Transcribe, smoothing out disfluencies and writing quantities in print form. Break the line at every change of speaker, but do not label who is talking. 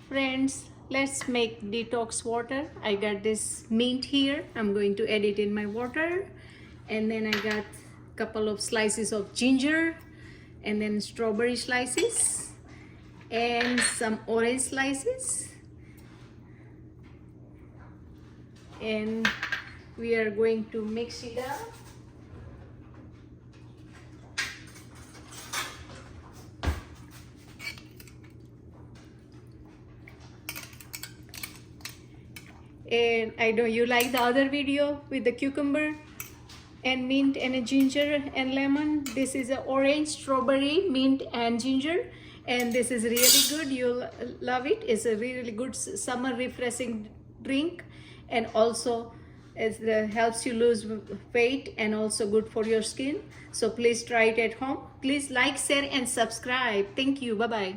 Friends, let's make detox water. I got this mint here. I'm going to add it in my water. And then I got a couple of slices of ginger, and then strawberry slices, and some orange slices. And we are going to mix it up. And I know you like the other video with the cucumber and mint and a ginger and lemon. This is an orange, strawberry, mint and ginger, and this is really good. You'll love it. It's a really good summer refreshing drink, and also it helps you lose weight and also good for your skin. So please try it at home. Please like, share and subscribe. Thank you. Bye bye.